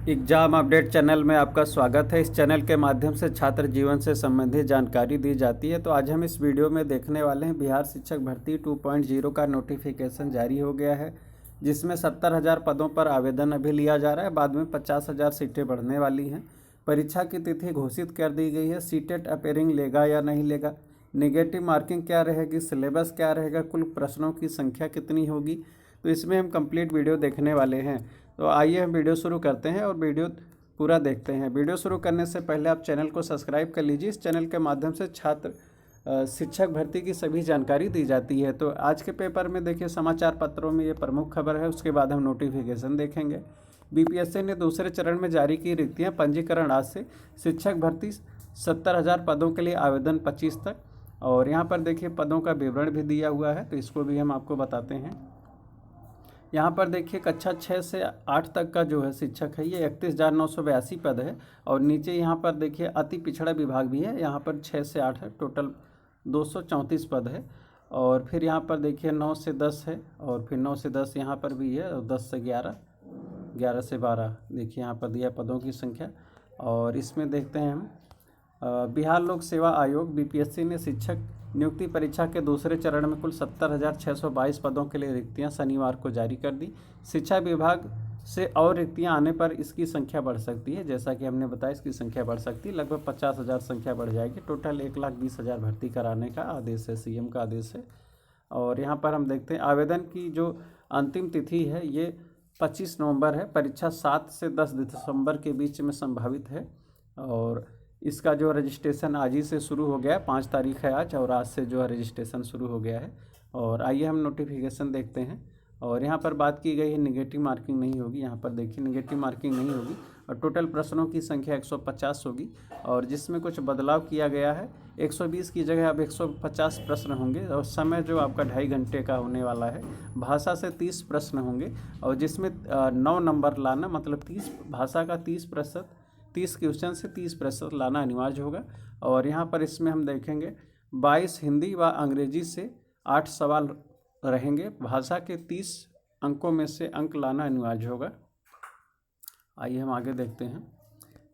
Exam update channel में आपका स्वागत है। इस चैनल के माध्यम से छात्र जीवन से संबंधित जानकारी दी जाती है। तो आज हम इस वीडियो में देखने वाले हैं बिहार शिक्षक भर्ती 2.0 का नोटिफिकेशन जारी हो गया है, जिसमें 70,000 पदों पर आवेदन अभी लिया जा रहा है। बाद में 50,000 सीटें बढ़ने वाली हैं। परीक्षा की तिथि घोषित कर दी गई है। सीटेट अपेयरिंग लेगा या नहीं लेगा, नेगेटिव मार्किंग क्या रहेगी, सिलेबस क्या रहेगा, कुल प्रश्नों की संख्या कितनी होगी, तो इसमें हम कंप्लीट वीडियो देखने वाले हैं। तो आइए हम वीडियो शुरू करते हैं और वीडियो पूरा देखते हैं। वीडियो शुरू करने से पहले आप चैनल को सब्सक्राइब कर लीजिए। इस चैनल के माध्यम से छात्र शिक्षक भर्ती की सभी जानकारी दी जाती है। तो आज के पेपर में देखिए समाचार पत्रों में ये प्रमुख खबर है। उसके बाद हम नोटिफिकेशन देखेंगे। बीपीएससी ने दूसरे चरण में जारी की रिक्तियाँ। पंजीकरण आज से। शिक्षक भर्ती 70,000 पदों के लिए आवेदन 25 तक। और यहाँ पर देखिए पदों का विवरण भी दिया हुआ है, तो इसको भी हम आपको बताते हैं। यहाँ पर देखिए कक्षा 6 से 8 तक का जो है शिक्षक है, ये 31,982 पद है। और नीचे यहाँ पर देखिए अति पिछड़ा विभाग भी है, यहाँ पर 6 से 8 है, टोटल 234 पद है। और फिर यहाँ पर देखिए 9 से 10 है, और फिर 9 से 10 यहाँ पर भी है, और 10 से 11, 11 से 12 देखिए यहाँ पर दिया पदों की संख्या। और इसमें देखते हैं हम बिहार लोक सेवा आयोग बीपीएससी ने शिक्षक नियुक्ति परीक्षा के दूसरे चरण में कुल 70,622 पदों के लिए रिक्तियां शनिवार को जारी कर दी। शिक्षा विभाग से और रिक्तियां आने पर इसकी संख्या बढ़ सकती है। जैसा कि हमने बताया, इसकी संख्या बढ़ सकती है, लगभग 50,000 संख्या बढ़ जाएगी। टोटल 1,20,000 भर्ती कराने का आदेश है, सीएम का आदेश है। और यहाँ पर हम देखते हैं आवेदन की जो अंतिम तिथि है ये 25 नवंबर है। परीक्षा 7 से 10 दिसंबर के बीच में संभावित है। और इसका जो रजिस्ट्रेशन आज ही से शुरू हो गया है, 5 तारीख है आज, और आज से जो है रजिस्ट्रेशन शुरू हो गया है। और आइए हम नोटिफिकेशन देखते हैं। और यहाँ पर बात की गई है निगेटिव मार्किंग नहीं होगी। यहाँ पर देखिए निगेटिव मार्किंग नहीं होगी। और टोटल प्रश्नों की संख्या 150 होगी। और जिसमें कुछ बदलाव किया गया है, 120 की जगह अब 150 प्रश्न होंगे। और समय जो आपका 2.5 घंटे का होने वाला है। भाषा से 30 प्रश्न होंगे, और जिसमें 9 नंबर लाना, मतलब 30 भाषा का 30%, 30 क्वेश्चन से 30% लाना अनिवार्य होगा। और यहाँ पर इसमें हम देखेंगे 22 हिंदी व अंग्रेजी से 8 सवाल रहेंगे। भाषा के 30 अंकों में से अंक लाना अनिवार्य होगा। आइए हम आगे देखते हैं।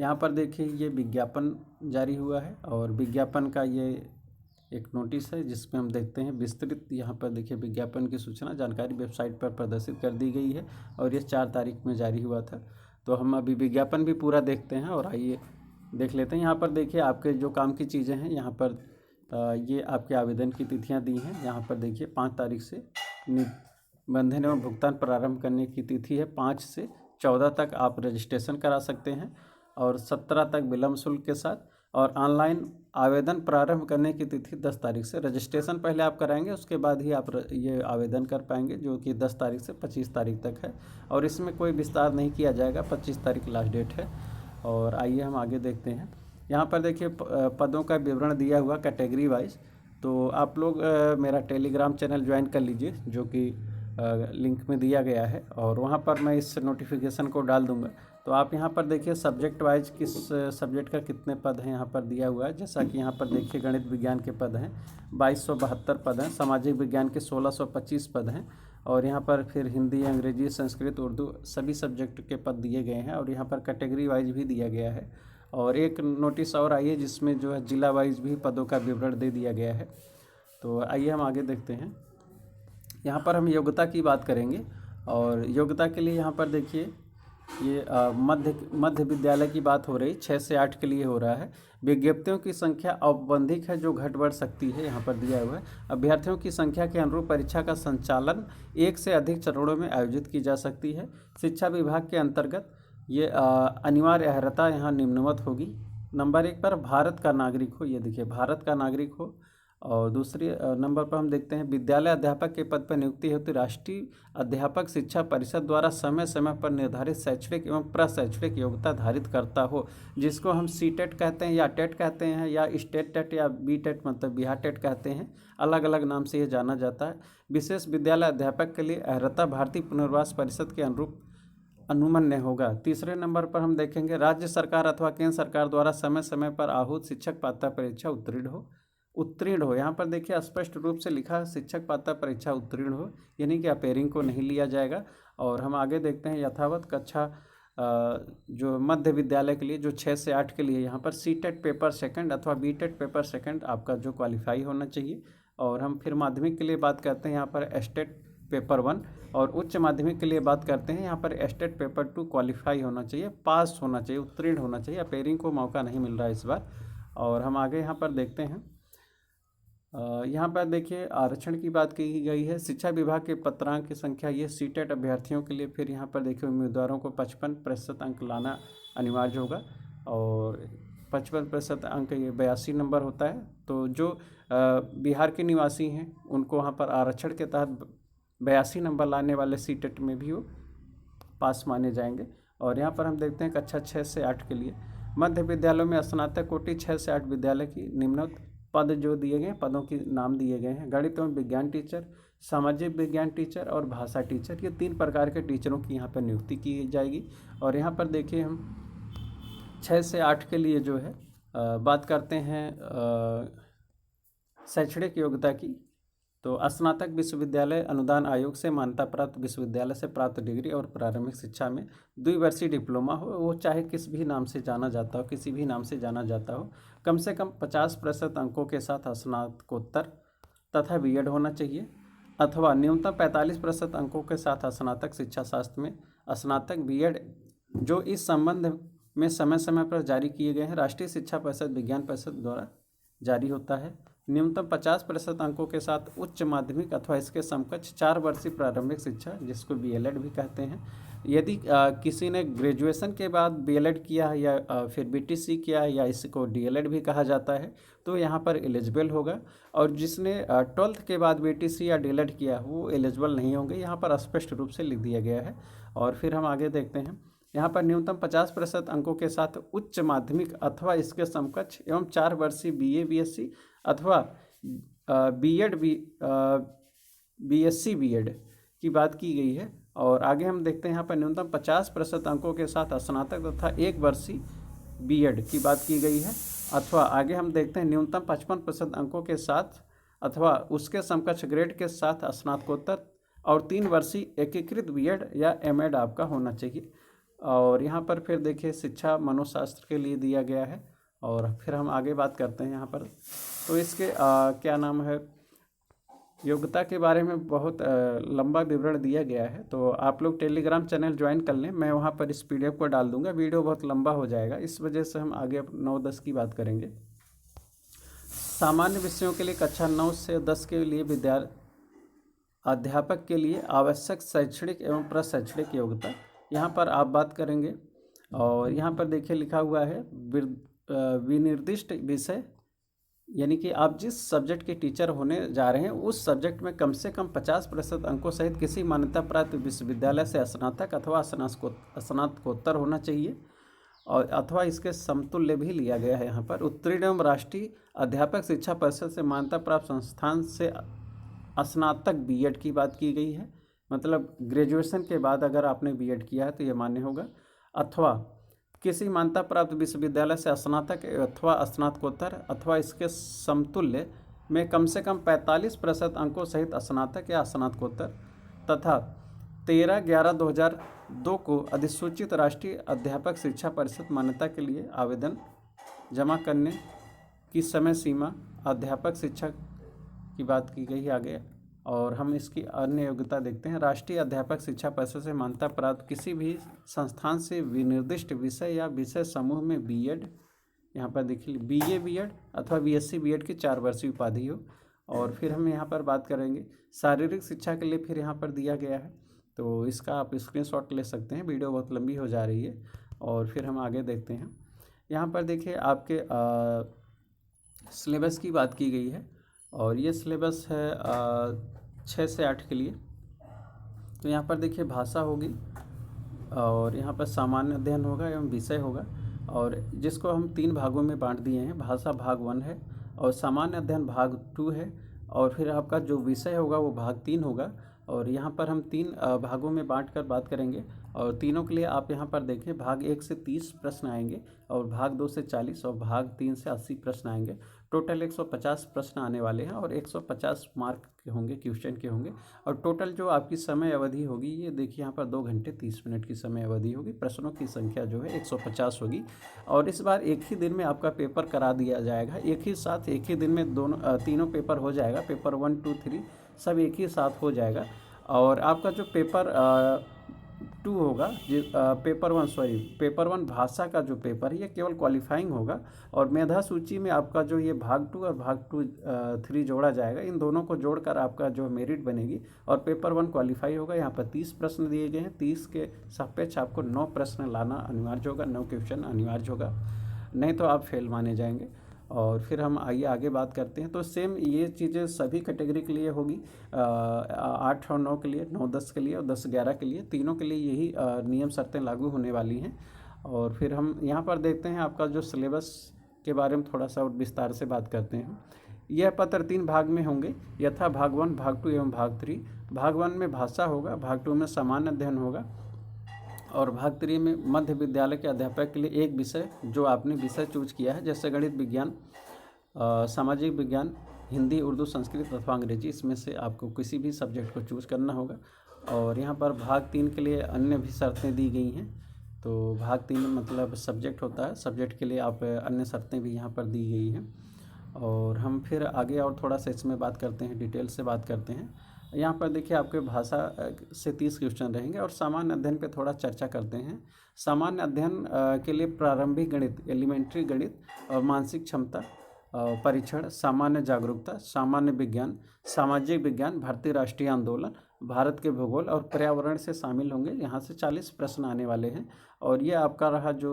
यहाँ पर देखिए ये विज्ञापन जारी हुआ है, और विज्ञापन का ये एक नोटिस है, जिसमें हम देखते हैं विस्तृत। यहाँ पर देखिए विज्ञापन की सूचना जानकारी वेबसाइट पर प्रदर्शित कर दी गई है, और ये 4 तारीख में जारी हुआ था। तो हम अभी विज्ञापन भी पूरा देखते हैं, और आइए देख लेते हैं। यहाँ पर देखिए आपके जो काम की चीज़ें हैं, यहाँ पर ये आपके आवेदन की तिथियाँ दी हैं। यहाँ पर देखिए 5 तारीख से निबंधन एवं भुगतान प्रारंभ करने की तिथि है। 5 से 14 तक आप रजिस्ट्रेशन करा सकते हैं, और 17 तक विलम्ब शुल्क के साथ। और ऑनलाइन आवेदन प्रारंभ करने की तिथि 10 तारीख से। रजिस्ट्रेशन पहले आप कराएंगे, उसके बाद ही आप ये आवेदन कर पाएंगे, जो कि 10 तारीख से 25 तारीख तक है। और इसमें कोई विस्तार नहीं किया जाएगा, 25 तारीख लास्ट डेट है। और आइए हम आगे देखते हैं। यहाँ पर देखिए पदों का विवरण दिया हुआ कैटेगरी वाइज। तो आप लोग मेरा टेलीग्राम चैनल ज्वाइन कर लीजिए, जो कि लिंक में दिया गया है, और वहाँ पर मैं इस नोटिफिकेशन को डाल दूँगा। तो आप यहाँ पर देखिए सब्जेक्ट वाइज किस सब्जेक्ट का कितने पद हैं यहाँ पर दिया हुआ है। जैसा कि यहाँ पर देखिए गणित विज्ञान के पद हैं 2272 पद हैं, सामाजिक विज्ञान के 1625 पद हैं। और यहाँ पर फिर हिंदी, अंग्रेजी, संस्कृत, उर्दू सभी सब्जेक्ट के पद दिए गए हैं, और यहाँ पर कैटेगरी वाइज भी दिया गया है। और एक नोटिस और आई है, जिसमें जो है जिला वाइज भी पदों का विवरण दे दिया गया है। तो आइए हम आगे देखते हैं। यहाँ पर हम योग्यता की बात करेंगे, और योग्यता के लिए यहाँ पर देखिए ये मध्य विद्यालय की बात हो रही, 6 से 8 के लिए हो रहा है। विज्ञप्तियों की संख्या औपबंधिक है, जो घट बढ़ सकती है, यहाँ पर दिया हुआ है। अभ्यर्थियों की संख्या के अनुरूप परीक्षा का संचालन 1 से अधिक चरणों में आयोजित की जा सकती है। शिक्षा विभाग के अंतर्गत ये अनिवार्य अर्हता यहाँ निम्नवत होगी। नंबर 1 पर भारत का नागरिक हो, ये देखिए भारत का नागरिक हो। और दूसरे नंबर पर हम देखते हैं विद्यालय अध्यापक के पद पर नियुक्ति हेतु राष्ट्रीय अध्यापक शिक्षा परिषद द्वारा समय समय पर निर्धारित शैक्षणिक एवं प्रशैक्षणिक योग्यता धारित करता हो, जिसको हम सीटेट कहते हैं, या टेट कहते हैं, या स्टेट टेट, या बी टेट मतलब बिहार टेट कहते हैं। अलग अलग नाम से ये जाना जाता है। विशेष विद्यालय अध्यापक के लिए अर्हता भारतीय पुनर्वास परिषद के अनुरूप अनुमन्य होगा। तीसरे नंबर पर हम देखेंगे राज्य सरकार अथवा केंद्र सरकार द्वारा समय समय पर आहूत शिक्षक पात्रता परीक्षा उत्तीर्ण हो। यहाँ पर देखिए स्पष्ट रूप से लिखा है शिक्षक पात्रता परीक्षा उत्तीर्ण हो, यानी कि अपेयरिंग को नहीं लिया जाएगा। और हम आगे देखते हैं यथावत कक्षा जो मध्य विद्यालय के लिए जो 6 से 8 के लिए यहाँ पर सीटेट पेपर सेकंड अथवा बीटेट पेपर सेकंड आपका जो क्वालिफाई होना चाहिए। और हम फिर माध्यमिक के लिए बात करते हैं यहाँ पर एस्टेट पेपर 1, और उच्च माध्यमिक के लिए बात करते हैं यहाँ पर एस्टेट पेपर 2 क्वालिफाई होना चाहिए, पास होना चाहिए, उत्तीर्ण होना चाहिए। अपेयरिंग को मौका नहीं मिल रहा है इस बार। और हम आगे यहाँ पर देखते हैं, यहाँ पर देखिए आरक्षण की बात की गई है। शिक्षा विभाग के पत्रांक की संख्या ये सीटेट अभ्यर्थियों के लिए, फिर यहाँ पर देखिए उम्मीदवारों को 55% अंक लाना अनिवार्य होगा, और 55% अंक ये 82 नंबर होता है। तो जो बिहार के निवासी हैं उनको वहाँ पर आरक्षण के तहत 82 नंबर लाने वाले सीटेट में भी वो पास माने जाएंगे। और यहाँ पर हम देखते हैं कक्षा 6 से 8 के लिए मध्य विद्यालयों में स्नातक कोटि 6 से 8 विद्यालय की निम्नलिखित पद जो दिए गए हैं, पदों के नाम दिए गए हैं। गणित एवं विज्ञान टीचर, सामाजिक विज्ञान टीचर और भाषा टीचर, ये 3 प्रकार के टीचरों की यहाँ पर नियुक्ति की जाएगी। और यहाँ पर देखिए हम 6 से 8 के लिए जो है बात करते हैं शैक्षणिक योग्यता की। तो स्नातक विश्वविद्यालय अनुदान आयोग से मान्यता प्राप्त विश्वविद्यालय से प्राप्त डिग्री और प्रारंभिक शिक्षा में द्विवर्षीय डिप्लोमा हो, वो चाहे किस भी नाम से जाना जाता हो, किसी भी नाम से जाना जाता हो, कम से कम 50% अंकों के साथ स्नातकोत्तर तथा बीएड होना चाहिए, अथवा न्यूनतम 45% अंकों के साथ स्नातक शिक्षा शास्त्र में स्नातक बीएड, जो इस संबंध में समय समय पर जारी किए गए हैं, राष्ट्रीय शिक्षा परिषद विज्ञान परिषद द्वारा जारी होता है। न्यूनतम 50% अंकों के साथ उच्च माध्यमिक अथवा इसके समकक्ष 4 वर्षीय प्रारंभिक शिक्षा, जिसको बीएलएड भी कहते हैं। यदि किसी ने ग्रेजुएशन के बाद बीएलएड किया है या फिर बीटीसी किया है या इसको डीएलएड भी कहा जाता है, तो यहाँ पर एलिजिबल होगा। और जिसने 12th के बाद बीटीसी या डीएलएड किया वो एलिजिबल नहीं होंगे, यहाँ पर स्पष्ट रूप से लिख दिया गया है। और फिर हम आगे देखते हैं, यहाँ पर न्यूनतम 50% अंकों के साथ उच्च माध्यमिक अथवा इसके समकक्ष एवं 4 वर्षीय बीए बीएससी अथवा बीएड बीएससी बीएड की बात की गई है। और आगे हम देखते हैं यहाँ पर न्यूनतम 50% अंकों के साथ स्नातक तथा 1 वर्षीय बीएड की बात की गई है। अथवा आगे हम देखते हैं न्यूनतम 55% अंकों के साथ अथवा उसके समकक्ष ग्रेड के साथ स्नातकोत्तर और 3 वर्षीय एकीकृत बीएड या एमएड आपका होना चाहिए। और यहाँ पर फिर देखिए शिक्षा मनोशास्त्र के लिए दिया गया है। और फिर हम आगे बात करते हैं यहाँ पर, तो इसके क्या नाम है, योग्यता के बारे में बहुत लंबा विवरण दिया गया है। तो आप लोग टेलीग्राम चैनल ज्वाइन कर लें, मैं वहाँ पर इस पीडीएफ को डाल दूँगा, वीडियो बहुत लंबा हो जाएगा, इस वजह से हम आगे 9-10 की बात करेंगे। सामान्य विषयों के लिए कक्षा 9 से 10 के लिए अध्यापक के लिए आवश्यक शैक्षणिक एवं प्रशैक्षणिक योग्यता यहाँ पर आप बात करेंगे। और यहाँ पर देखिए लिखा हुआ है विनिर्दिष्ट विषय, यानी कि आप जिस सब्जेक्ट के टीचर होने जा रहे हैं उस सब्जेक्ट में कम से कम 50% अंकों सहित किसी मान्यता प्राप्त विश्वविद्यालय से स्नातक अथवा स्नातकोत्तर होना चाहिए, और अथवा इसके समतुल्य भी लिया गया है। यहाँ पर उत्तीर्ण एवं राष्ट्रीय अध्यापक शिक्षा परिषद से मान्यता प्राप्त संस्थान से स्नातक बीएड की बात की गई है, मतलब ग्रेजुएशन के बाद अगर आपने बीएड किया है तो ये मान्य होगा। अथवा किसी मान्यता प्राप्त विश्वविद्यालय से स्नातक अथवा स्नातकोत्तर अथवा इसके समतुल्य में कम से कम 45% अंकों सहित स्नातक या स्नातकोत्तर तथा 13/11/2002 को अधिसूचित राष्ट्रीय अध्यापक शिक्षा परिषद मान्यता के लिए आवेदन जमा करने की समय सीमा अध्यापक शिक्षा की बात की गई है आगे। और हम इसकी अन्य योग्यता देखते हैं। राष्ट्रीय अध्यापक शिक्षा परिषद से मान्यता प्राप्त किसी भी संस्थान से विनिर्दिष्ट विषय या विषय समूह में बीएड, यहाँ पर देखिए बीए बीएड अथवा बीएससी बीएड की 4 वर्षीय उपाधि हो। और फिर हम यहाँ पर बात करेंगे शारीरिक शिक्षा के लिए, फिर यहाँ पर दिया गया है, तो इसका आप स्क्रीनशॉट ले सकते हैं, वीडियो बहुत लंबी हो जा रही है। और फिर हम आगे देखते हैं, यहाँ पर देखिए आपके सिलेबस की बात की गई है, और ये सिलेबस है 6 से 8 के लिए। तो यहाँ पर देखिए भाषा होगी, और यहाँ पर सामान्य अध्ययन होगा एवं विषय होगा, और जिसको हम 3 भागों में बांट दिए हैं। भाषा भाग 1 है, और सामान्य अध्ययन भाग 2 है, और फिर आपका जो विषय होगा वो भाग 3 होगा। और यहाँ पर हम 3 भागों में बांटकर बात करेंगे, और तीनों के लिए आप यहाँ पर देखें भाग 1 से 30 प्रश्न आएंगे, और भाग 2 से 40 और भाग 3 से 80 प्रश्न आएंगे। टोटल 150 प्रश्न आने वाले हैं और 150 मार्क के होंगे, क्वेश्चन के होंगे। और टोटल जो आपकी समय अवधि होगी, ये देखिए यहाँ पर 2 घंटे 30 मिनट की समय अवधि होगी। प्रश्नों की संख्या जो है 150 होगी। और इस बार एक ही दिन में आपका पेपर करा दिया जाएगा, एक ही साथ एक ही दिन में तीनों पेपर हो जाएगा। पेपर 1, 2, 3 सब एक ही साथ हो जाएगा। और आपका जो पेपर 2 होगा, पेपर 1 भाषा का जो पेपर है ये केवल क्वालिफाइंग होगा। और मेधा सूची में आपका जो ये भाग 2 और भाग 3 जोड़ा जाएगा, इन दोनों को जोड़कर आपका जो मेरिट बनेगी। और पेपर 1 क्वालिफाई होगा। यहाँ पर 30 प्रश्न दिए गए हैं, 30 के सापेक्ष आपको 9 प्रश्न लाना अनिवार्य होगा, 9 क्वेश्चन अनिवार्य होगा, नहीं तो आप फेल माने जाएंगे। और फिर हम आइए आगे बात करते हैं। तो सेम ये चीज़ें सभी कैटेगरी के लिए होगी, 8 और 9 के लिए, 9, 10 के लिए और 10, 11 के लिए, तीनों के लिए यही नियम शर्तें लागू होने वाली हैं। और फिर हम यहाँ पर देखते हैं आपका जो सिलेबस के बारे में थोड़ा सा और विस्तार से बात करते हैं। यह पत्र 3 भाग में होंगे, यथा भाग 1, भाग 2 एवं भाग 3। भाग 1 में भाषा होगा, भाग 2 में सामान्य अध्ययन होगा और भाग 3 में मध्य विद्यालय के अध्यापक के लिए एक विषय जो आपने विषय चूज किया है, जैसे गणित, विज्ञान, सामाजिक विज्ञान, हिंदी, उर्दू, संस्कृत अथवा अंग्रेजी, इसमें से आपको किसी भी सब्जेक्ट को चूज करना होगा। और यहाँ पर भाग 3 के लिए अन्य भी शर्तें दी गई हैं। तो भाग 3 मतलब सब्जेक्ट होता है, सब्जेक्ट के लिए आप अन्य शर्तें भी यहाँ पर दी गई हैं। और हम फिर आगे और थोड़ा सा इसमें बात करते हैं, डिटेल से बात करते हैं। यहाँ पर देखिए आपके भाषा से 30 क्वेश्चन रहेंगे और सामान्य अध्ययन पे थोड़ा चर्चा करते हैं। सामान्य अध्ययन के लिए प्रारंभिक गणित, एलिमेंट्री गणित और मानसिक क्षमता परीक्षण, सामान्य जागरूकता, सामान्य विज्ञान, सामाजिक विज्ञान, भारतीय राष्ट्रीय आंदोलन, भारत के भूगोल और पर्यावरण से शामिल होंगे। यहाँ से 40 प्रश्न आने वाले हैं। और ये आपका रहा जो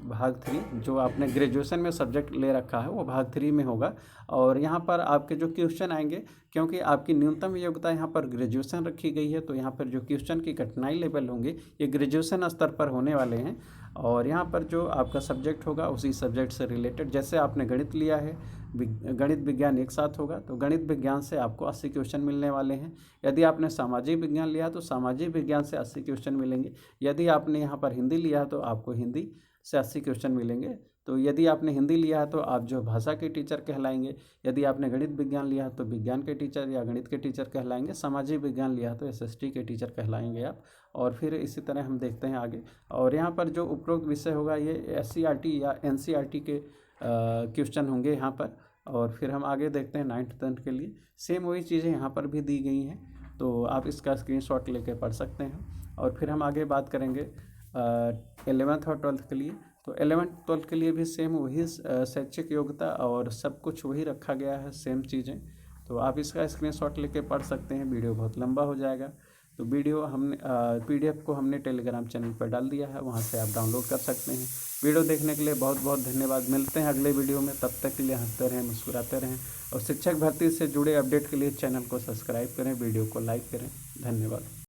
भाग 3, जो आपने ग्रेजुएशन में सब्जेक्ट ले रखा है वो भाग 3 में होगा। और यहाँ पर आपके जो क्वेश्चन आएंगे, क्योंकि आपकी न्यूनतम योग्यता यहाँ पर ग्रेजुएशन रखी गई है, तो यहाँ पर जो क्वेश्चन की कठिनाई लेवल होंगे ये ग्रेजुएशन स्तर पर होने वाले हैं। और यहाँ पर जो आपका सब्जेक्ट होगा उसी सब्जेक्ट से रिलेटेड, जैसे आपने गणित लिया है, गणित विज्ञान एक साथ होगा, तो गणित विज्ञान से आपको 80 क्वेश्चन मिलने वाले हैं। यदि आपने सामाजिक विज्ञान लिया तो सामाजिक विज्ञान से 80 क्वेश्चन मिलेंगे। यदि आपने यहाँ पर हिंदी लिया तो आपको हिंदी से 80 क्वेश्चन मिलेंगे। तो यदि आपने हिंदी लिया है तो आप जो भाषा के टीचर कहलाएंगे। यदि आपने गणित विज्ञान लिया है तो विज्ञान के टीचर या गणित के टीचर कहलाएंगे। सामाजिक विज्ञान लिया है तो SST के टीचर कहलाएंगे आप। और फिर इसी तरह हम देखते हैं आगे। और यहाँ पर जो उपरोक्त विषय होगा ये SCERT या NCERT के क्वेश्चन होंगे यहाँ पर। और फिर हम आगे देखते हैं 9th 10th के लिए सेम वही चीज़ें यहाँ पर भी दी गई हैं, तो आप इसका स्क्रीनशॉट लेके पढ़ सकते हैं। और फिर हम आगे बात करेंगे 11th और 12th के लिए। तो 11th 12th के लिए भी सेम वही शैक्षिक योग्यता और सब कुछ वही रखा गया है, सेम चीज़ें। तो आप इसका स्क्रीनशॉट लेके पढ़ सकते हैं। वीडियो बहुत लंबा हो जाएगा, तो वीडियो हमने PDF को हमने टेलीग्राम चैनल पर डाल दिया है, वहाँ से आप डाउनलोड कर सकते हैं। वीडियो देखने के लिए बहुत बहुत धन्यवाद। मिलते हैं अगले वीडियो में, तब तक के लिए हंसते रहें, मुस्कुराते रहें। और शिक्षक भर्ती से जुड़े अपडेट के लिए चैनल को सब्सक्राइब करें, वीडियो को लाइक करें। धन्यवाद।